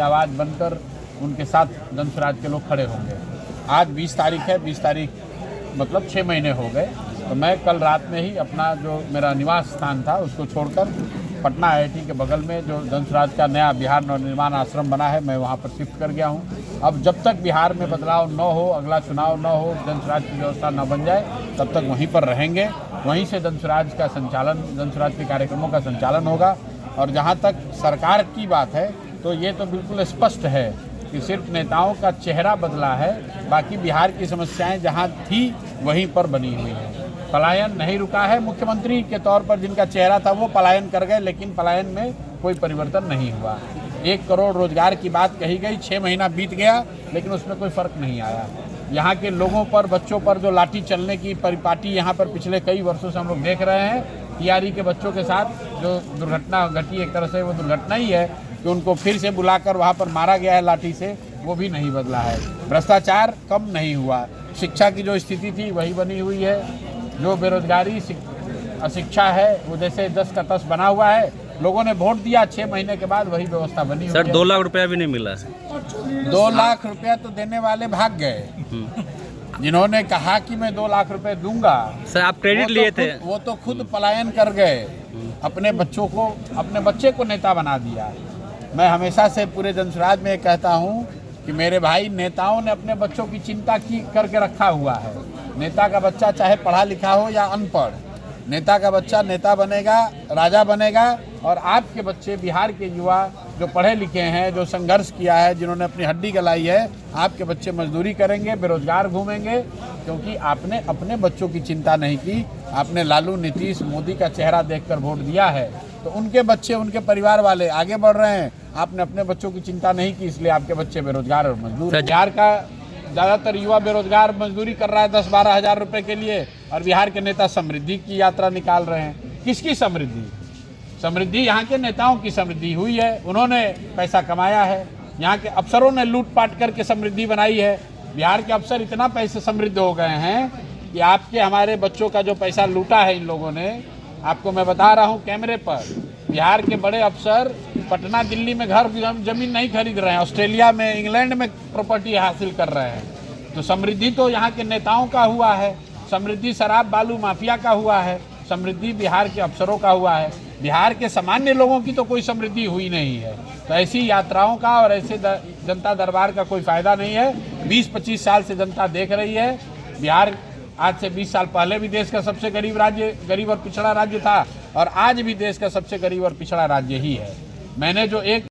आवाज़ बनकर उनके साथ जनसुराज के लोग खड़े होंगे। आज 20 तारीख है, 20 तारीख मतलब 6 महीने हो गए। तो मैं कल रात में ही अपना जो मेरा निवास स्थान था उसको छोड़कर पटना IIT के बगल में जो जनसुराज का नया बिहार नवनिर्माण आश्रम बना है, मैं वहाँ पर शिफ्ट कर गया हूँ। अब जब तक बिहार में बदलाव न हो, अगला चुनाव न हो, जनसुराज की व्यवस्था न बन जाए, तब तक वहीं पर रहेंगे। वहीं से जनसुराज का संचालन, जनसुराज के कार्यक्रमों का संचालन होगा। और जहाँ तक सरकार की बात है तो ये तो बिल्कुल स्पष्ट है कि सिर्फ नेताओं का चेहरा बदला है, बाकी बिहार की समस्याएं जहां थी वहीं पर बनी हुई हैं। पलायन नहीं रुका है। मुख्यमंत्री के तौर पर जिनका चेहरा था वो पलायन कर गए, लेकिन पलायन में कोई परिवर्तन नहीं हुआ। 1 करोड़ रोजगार की बात कही गई, 6 महीना बीत गया, लेकिन उसमें कोई फर्क नहीं आया। यहाँ के लोगों पर, बच्चों पर जो लाठी चलने की परिपाटी यहाँ पर पिछले कई वर्षों से हम लोग देख रहे हैं, TRE के बच्चों के साथ जो दुर्घटना घटी, एक तरह से वो दुर्घटना ही है कि उनको फिर से बुलाकर वहाँ पर मारा गया है लाठी से, वो भी नहीं बदला है। भ्रष्टाचार कम नहीं हुआ। शिक्षा की जो स्थिति थी वही बनी हुई है। जो बेरोजगारी, अशिक्षा है, वो जैसे 10 का 10 बना हुआ है। लोगों ने वोट दिया, 6 महीने के बाद वही व्यवस्था बनी हुई है। सर 2 लाख रुपया भी नहीं मिला। 2 लाख रुपया तो देने वाले भाग गए। जिन्होंने कहा कि मैं 2 लाख रुपए दूंगा, सर आप क्रेडिट लिए थे। वो तो खुद पलायन कर गए, अपने बच्चों को, अपने बच्चे को नेता बना दिया। मैं हमेशा से पूरे जनसुराज में कहता हूं कि मेरे भाई, नेताओं ने अपने बच्चों की चिंता की करके रखा हुआ है। नेता का बच्चा चाहे पढ़ा लिखा हो या अनपढ़, नेता का बच्चा नेता बनेगा, राजा बनेगा। और आपके बच्चे, बिहार के युवा जो पढ़े लिखे हैं, जो संघर्ष किया है, जिन्होंने अपनी हड्डी गलाई है, आपके बच्चे मजदूरी करेंगे, बेरोजगार घूमेंगे, क्योंकि आपने अपने बच्चों की चिंता नहीं की। आपने लालू, नीतीश, मोदी का चेहरा देखकर वोट दिया है, तो उनके बच्चे, उनके परिवार वाले आगे बढ़ रहे हैं। आपने अपने बच्चों की चिंता नहीं की, इसलिए आपके बच्चे बेरोजगार और मजदूर। बिहार का ज़्यादातर युवा बेरोजगार मजदूरी कर रहा है 10-12 हज़ार रुपये के लिए, और बिहार के नेता समृद्धि की यात्रा निकाल रहे हैं। किसकी समृद्धि? समृद्धि यहाँ के नेताओं की समृद्धि हुई है। उन्होंने पैसा कमाया है, यहाँ के अफसरों ने लूटपाट करके समृद्धि बनाई है। बिहार के अफसर इतना पैसे समृद्ध हो गए हैं कि आपके, हमारे बच्चों का जो पैसा लूटा है इन लोगों ने, आपको मैं बता रहा हूँ कैमरे पर, बिहार के बड़े अफसर पटना, दिल्ली में घर जमीन नहीं खरीद रहे हैं, ऑस्ट्रेलिया में, इंग्लैंड में प्रॉपर्टी हासिल कर रहे हैं। तो समृद्धि तो यहाँ के नेताओं का हुआ है, समृद्धि शराब बालू माफिया का हुआ है, समृद्धि बिहार के अफसरों का हुआ है। बिहार के सामान्य लोगों की तो कोई समृद्धि हुई नहीं है। तो ऐसी यात्राओं का और ऐसे जनता दरबार का कोई फायदा नहीं है। 20-25 साल से जनता देख रही है। बिहार आज से 20 साल पहले भी देश का सबसे गरीब और पिछड़ा राज्य था, और आज भी देश का सबसे गरीब और पिछड़ा राज्य ही है। मैंने जो एक